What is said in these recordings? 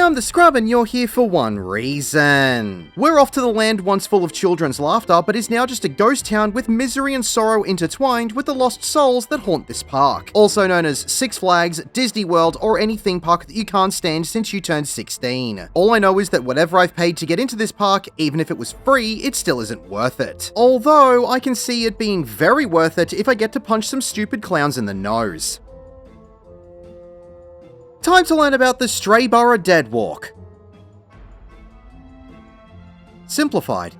I'm the Scrub and you're here for one reason. We're off to the land once full of children's laughter, but is now just a ghost town with misery and sorrow intertwined with the lost souls that haunt this park. Also known as Six Flags, Disney World, or any theme park that you can't stand since you turned 16. All I know is that whatever I've paid to get into this park, even if it was free, it still isn't worth it. Although, I can see it being very worth it if I get to punch some stupid clowns in the nose. Time to learn about the Strayborough Deadwalk. Simplified.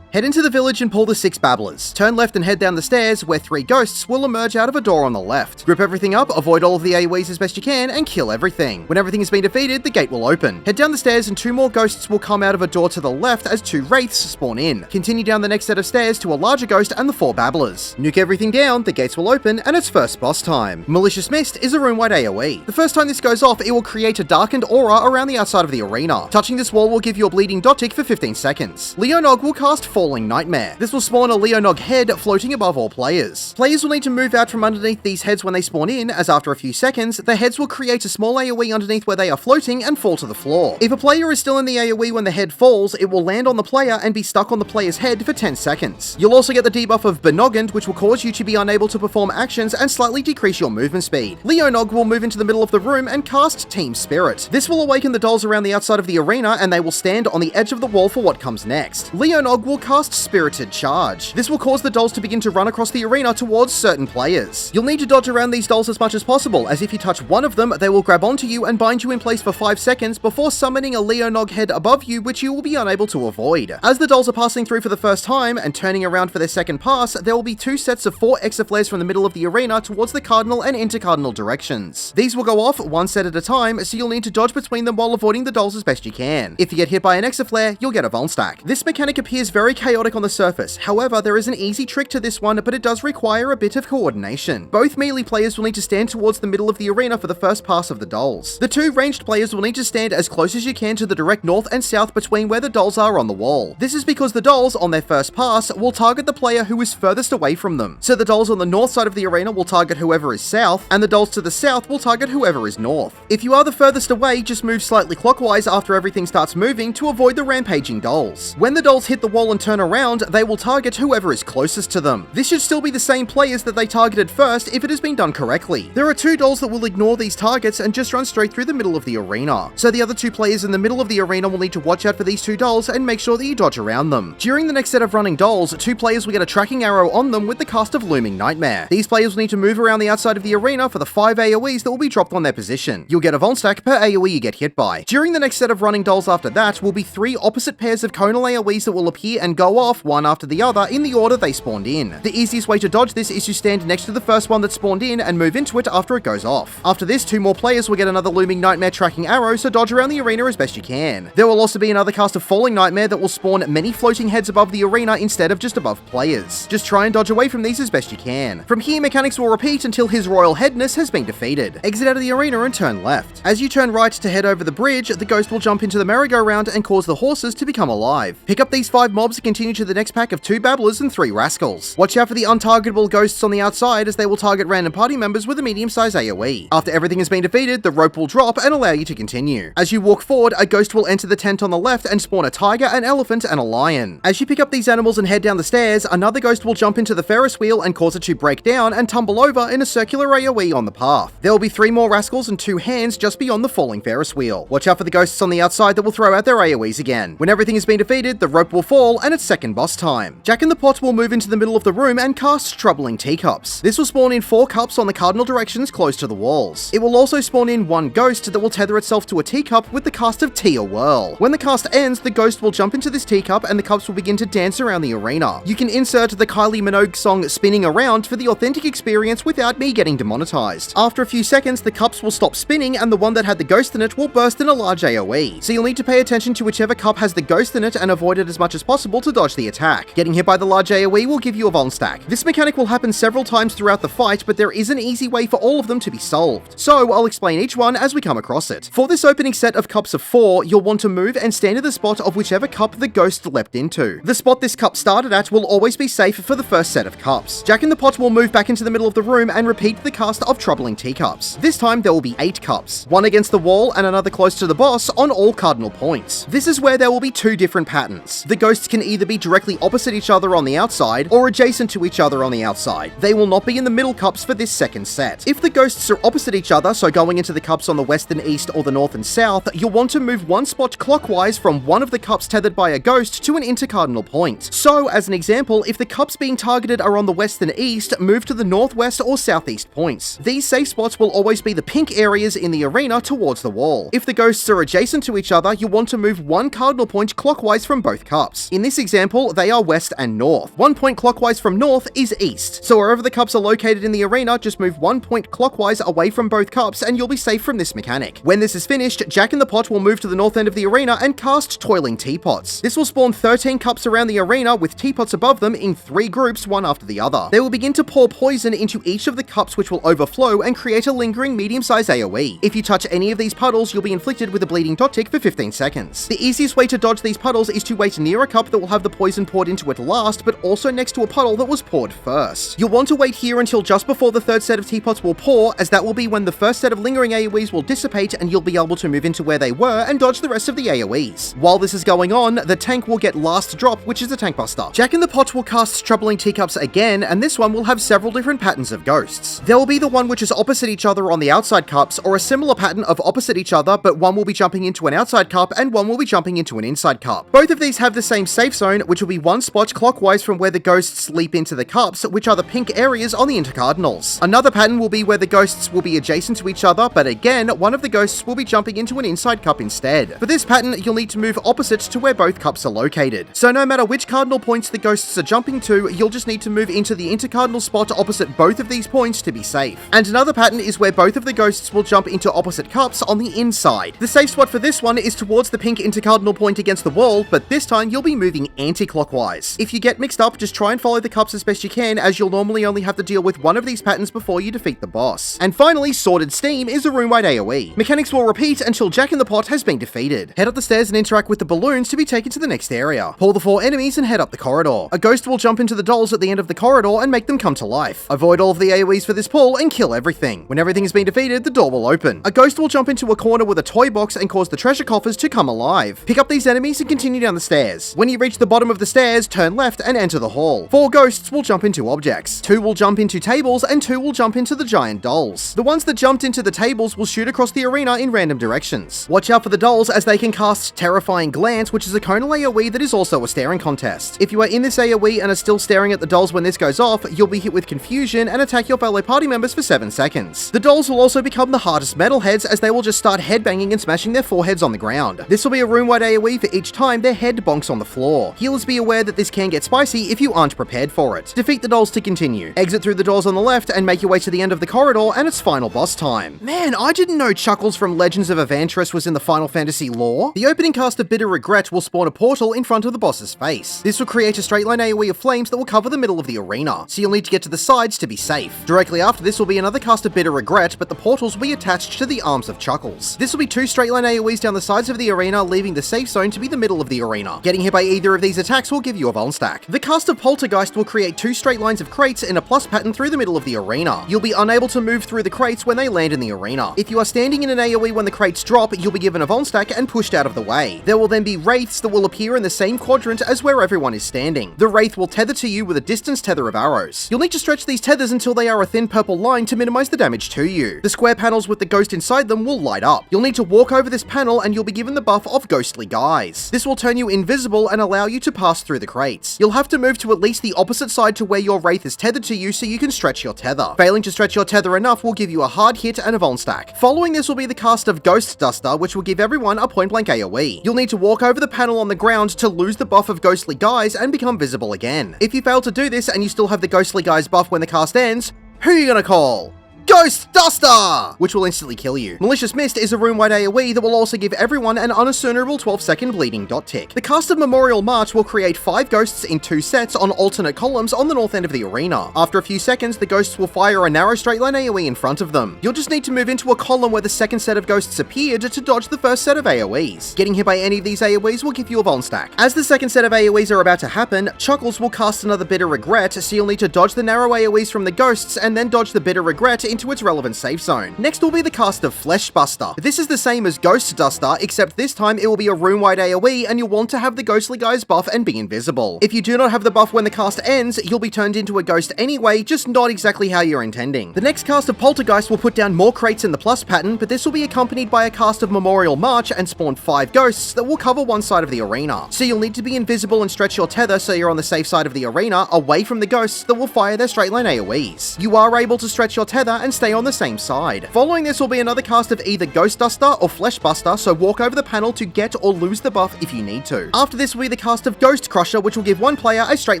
Head into the village and pull the 6 babblers. Turn left and head down the stairs, where 3 ghosts will emerge out of a door on the left. Grip everything up, avoid all of the AoEs as best you can, and kill everything. When everything has been defeated, the gate will open. Head down the stairs and 2 more ghosts will come out of a door to the left as 2 wraiths spawn in. Continue down the next set of stairs to a larger ghost and the 4 babblers. Nuke everything down, the gates will open, and it's first boss time. Malicious Mist is a room-wide AoE. The first time this goes off, it will create a darkened aura around the outside of the arena. Touching this wall will give you a bleeding dot tick for 15 seconds. Leonog will cast Falling Nightmare. This will spawn a Leonog head floating above all players. Players will need to move out from underneath these heads when they spawn in, as after a few seconds, the heads will create a small AoE underneath where they are floating and fall to the floor. If a player is still in the AoE when the head falls, it will land on the player and be stuck on the player's head for 10 seconds. You'll also get the debuff of Benoggened, which will cause you to be unable to perform actions and slightly decrease your movement speed. Leonog will move into the middle of the room and cast Team Spirit. This will awaken the dolls around the outside of the arena and they will stand on the edge of the wall for what comes next. Leonog will cast Spirited Charge. This will cause the dolls to begin to run across the arena towards certain players. You'll need to dodge around these dolls as much as possible, as if you touch one of them, they will grab onto you and bind you in place for 5 seconds before summoning a Leonog head above you, which you will be unable to avoid. As the dolls are passing through for the first time and turning around for their second pass, there will be 2 sets of 4 exaflares from the middle of the arena towards the cardinal and intercardinal directions. These will go off 1 set at a time, so you'll need to dodge between them while avoiding the dolls as best you can. If you get hit by an exaflare, you'll get a Vuln stack. This mechanic appears very chaotic on the surface, however, there is an easy trick to this one, but it does require a bit of coordination. Both melee players will need to stand towards the middle of the arena for the first pass of the dolls. The 2 ranged players will need to stand as close as you can to the direct north and south between where the dolls are on the wall. This is because the dolls, on their first pass, will target the player who is furthest away from them. So the dolls on the north side of the arena will target whoever is south, and the dolls to the south will target whoever is north. If you are the furthest away, just move slightly clockwise after everything starts moving to avoid the rampaging dolls. When the dolls hit the wall and turn around, they will target whoever is closest to them. This should still be the same players that they targeted first if it has been done correctly. There are 2 dolls that will ignore these targets and just run straight through the middle of the arena. So the other 2 players in the middle of the arena will need to watch out for these 2 dolls and make sure that you dodge around them. During the next set of running dolls, 2 players will get a tracking arrow on them with the cast of Looming Nightmare. These players will need to move around the outside of the arena for the 5 AoEs that will be dropped on their position. You'll get a Vuln stack per AoE you get hit by. During the next set of running dolls after that will be 3 opposite pairs of conal AoEs that will appear and go off one after the other in the order they spawned in. The easiest way to dodge this is to stand next to the first one that spawned in and move into it after it goes off. After this, 2 more players will get another Looming Nightmare tracking arrow, so dodge around the arena as best you can. There will also be another cast of Falling Nightmare that will spawn many floating heads above the arena instead of just above players. Just try and dodge away from these as best you can. From here, mechanics will repeat until His Royal Headness has been defeated. Exit out of the arena and turn left. As you turn right to head over the bridge, the ghost will jump into the merry-go-round and cause the horses to become alive. Pick up these 5 mobs and continue to the next pack of 2 babblers and 3 rascals. Watch out for the untargetable ghosts on the outside, as they will target random party members with a medium-sized AoE. After everything has been defeated, the rope will drop and allow you to continue. As you walk forward, a ghost will enter the tent on the left and spawn a tiger, an elephant, and a lion. As you pick up these animals and head down the stairs, another ghost will jump into the Ferris wheel and cause it to break down and tumble over in a circular AoE on the path. There will be 3 more rascals and 2 hands just beyond the falling Ferris wheel. Watch out for the ghosts on the outside that will throw out their AoEs again. When everything has been defeated, the rope will fall and it's second boss time. Jack in the Pot will move into the middle of the room and cast Troubling Teacups. This will spawn in 4 cups on the cardinal directions close to the walls. It will also spawn in 1 ghost that will tether itself to a teacup with the cast of Tea Whirl. When the cast ends, the ghost will jump into this teacup and the cups will begin to dance around the arena. You can insert the Kylie Minogue song Spinning Around for the authentic experience without me getting demonetized. After a few seconds, the cups will stop spinning and the one that had the ghost in it will burst in a large AoE. So you'll need to pay attention to whichever cup has the ghost in it and avoid it as much as possible to dodge the attack. Getting hit by the large AoE will give you a Vuln stack. This mechanic will happen several times throughout the fight, but there is an easy way for all of them to be solved. So I'll explain each one as we come across it. For this opening set of cups of 4, you'll want to move and stand in the spot of whichever cup the ghost leapt into. The spot this cup started at will always be safe for the first set of cups. Jack in the Pot will move back into the middle of the room and repeat the cast of Troubling Teacups. This time there will be 8 cups, one against the wall and another close to the boss on all cardinal points. This is where there will be 2 different patterns. The ghosts can either be directly opposite each other on the outside or adjacent to each other on the outside. They will not be in the middle cups for this second set. If the ghosts are opposite each other, so going into the cups on the west and east or the north and south, you'll want to move one spot clockwise from one of the cups tethered by a ghost to an intercardinal point. So, as an example, if the cups being targeted are on the west and east, move to the northwest or southeast points. These safe spots will always be the pink areas in the arena towards the wall. If the ghosts are adjacent to each other, you'll want to move one cardinal point clockwise from both cups. In this example, they are west and north. 1 point clockwise from north is east. So wherever the cups are located in the arena, just move 1 point clockwise away from both cups and you'll be safe from this mechanic. When this is finished, Jack in the Pot will move to the north end of the arena and cast Toiling Teapots. This will spawn 13 cups around the arena with teapots above them in 3 groups, one after the other. They will begin to pour poison into each of the cups, which will overflow and create a lingering medium-sized AoE. If you touch any of these puddles, you'll be inflicted with a bleeding dot tick for 15 seconds. The easiest way to dodge these puddles is to wait near a cup that will have the poison poured into it last, but also next to a puddle that was poured first. You'll want to wait here until just before the third set of teapots will pour, as that will be when the first set of lingering AoEs will dissipate and you'll be able to move into where they were and dodge the rest of the AoEs. While this is going on, the tank will get last drop, which is a tank buster. Jack in the Pot will cast Troubling Teacups again, and this one will have several different patterns of ghosts. There will be the one which is opposite each other on the outside cups, or a similar pattern of opposite each other, but one will be jumping into an outside cup and one will be jumping into an inside cup. Both of these have the same safe zone, which will be one spot clockwise from where the ghosts leap into the cups, which are the pink areas on the intercardinals. Another pattern will be where the ghosts will be adjacent to each other, but again, one of the ghosts will be jumping into an inside cup instead. For this pattern, you'll need to move opposite to where both cups are located. So no matter which cardinal points the ghosts are jumping to, you'll just need to move into the intercardinal spot opposite both of these points to be safe. And another pattern is where both of the ghosts will jump into opposite cups on the inside. The safe spot for this one is towards the pink intercardinal point against the wall, but this time you'll be moving anti-clockwise. If you get mixed up, just try and follow the cups as best you can, as you'll normally only have to deal with one of these patterns before you defeat the boss. And finally, Sordid Steam is a room-wide AoE. Mechanics will repeat until Jack in the Pot has been defeated. Head up the stairs and interact with the balloons to be taken to the next area. Pull the 4 enemies and head up the corridor. A ghost will jump into the dolls at the end of the corridor and make them come to life. Avoid all of the AoEs for this pull and kill everything. When everything has been defeated, the door will open. A ghost will jump into a corner with a toy box and cause the treasure coffers to come alive. Pick up these enemies and continue down the stairs. When you reach the bottom of the stairs, turn left and enter the hall. 4 ghosts will jump into objects. 2 will jump into tables and 2 will jump into the giant dolls. The ones that jumped into the tables will shoot across the arena in random directions. Watch out for the dolls, as they can cast Terrifying Glance, which is a conal AoE that is also a staring contest. If you are in this AoE and are still staring at the dolls when this goes off, you'll be hit with confusion and attack your fellow party members for 7 seconds. The dolls will also become the hardest metalheads, as they will just start headbanging and smashing their foreheads on the ground. This will be a room-wide AoE for each time their head bonks on the floor. Healers, be aware that this can get spicy if you aren't prepared for it. Defeat the dolls to continue. Exit through the doors on the left and make your way to the end of the corridor, and it's final boss time. Man, I didn't know Chuckles from Legends of Evantris was in the Final Fantasy lore. The opening cast of Bitter Regret will spawn a portal in front of the boss's face. This will create a straight line AoE of flames that will cover the middle of the arena, so you'll need to get to the sides to be safe. Directly after this will be another cast of Bitter Regret, but the portals will be attached to the arms of Chuckles. This will be 2 straight line AoEs down the sides of the arena, leaving the safe zone to be the middle of the arena. Getting hit by either of these attacks will give you a Vuln stack. The cast of Poltergeist will create 2 straight lines of crates in a plus pattern through the middle of the arena. You'll be unable to move through the crates when they land in the arena. If you are standing in an AoE when the crates drop, you'll be given a Vuln stack and pushed out of the way. There will then be wraiths that will appear in the same quadrant as where everyone is standing. The wraith will tether to you with a distance tether of arrows. You'll need to stretch these tethers until they are a thin purple line to minimize the damage to you. The square panels with the ghost inside them will light up. You'll need to walk over this panel and you'll be given the buff of Ghostly Guise. This will turn you invisible and allow you to pass through the crates. You'll have to move to at least the opposite side to where your wraith is tethered to you so you can stretch your tether. Failing to stretch your tether enough will give you a hard hit and a Vuln stack. Following this will be the cast of Ghost Duster, which will give everyone a point blank AoE. You'll need to walk over the panel on the ground to lose the buff of Ghostly Guise and become visible again. If you fail to do this and you still have the Ghostly Guise buff when the cast ends, who are you gonna call? Ghost Duster, which will instantly kill you. Malicious Mist is a room-wide AoE that will also give everyone an unassumable 12-second bleeding dot tick. The cast of Memorial March will create 5 ghosts in 2 sets on alternate columns on the north end of the arena. After a few seconds, the ghosts will fire a narrow straight line AoE in front of them. You'll just need to move into a column where the second set of ghosts appeared to dodge the first set of AoEs. Getting hit by any of these AoEs will give you a Vuln stack. As the second set of AoEs are about to happen, Chuckles will cast another Bitter Regret, so you'll need to dodge the narrow AoEs from the ghosts and then dodge the Bitter Regret into its relevant safe zone. Next will be the cast of Fleshbuster. This is the same as Ghost Duster, except this time it will be a room-wide AoE and you'll want to have the ghostly guys buff and be invisible. If you do not have the buff when the cast ends, you'll be turned into a ghost anyway, just not exactly how you're intending. The next cast of Poltergeist will put down more crates in the plus pattern, but this will be accompanied by a cast of Memorial March and spawn 5 ghosts that will cover one side of the arena. So you'll need to be invisible and stretch your tether so you're on the safe side of the arena, away from the ghosts that will fire their straight line AoEs. You are able to stretch your tether and stay on the same side. Following this will be another cast of either Ghost Duster or Fleshbuster, so walk over the panel to get or lose the buff if you need to. After this will be the cast of Ghost Crusher, which will give one player a straight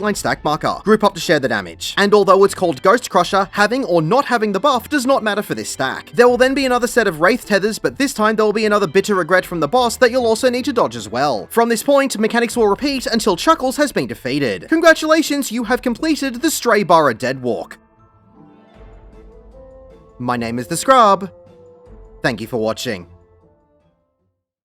line stack marker. Group up to share the damage. And although it's called Ghost Crusher, having or not having the buff does not matter for this stack. There will then be another set of Wraith Tethers, but this time there will be another Bitter Regret from the boss that you'll also need to dodge as well. From this point, mechanics will repeat until Chuckles has been defeated. Congratulations, you have completed the Strayborough Deadwalk. My name is The Scrub. Thank you for watching.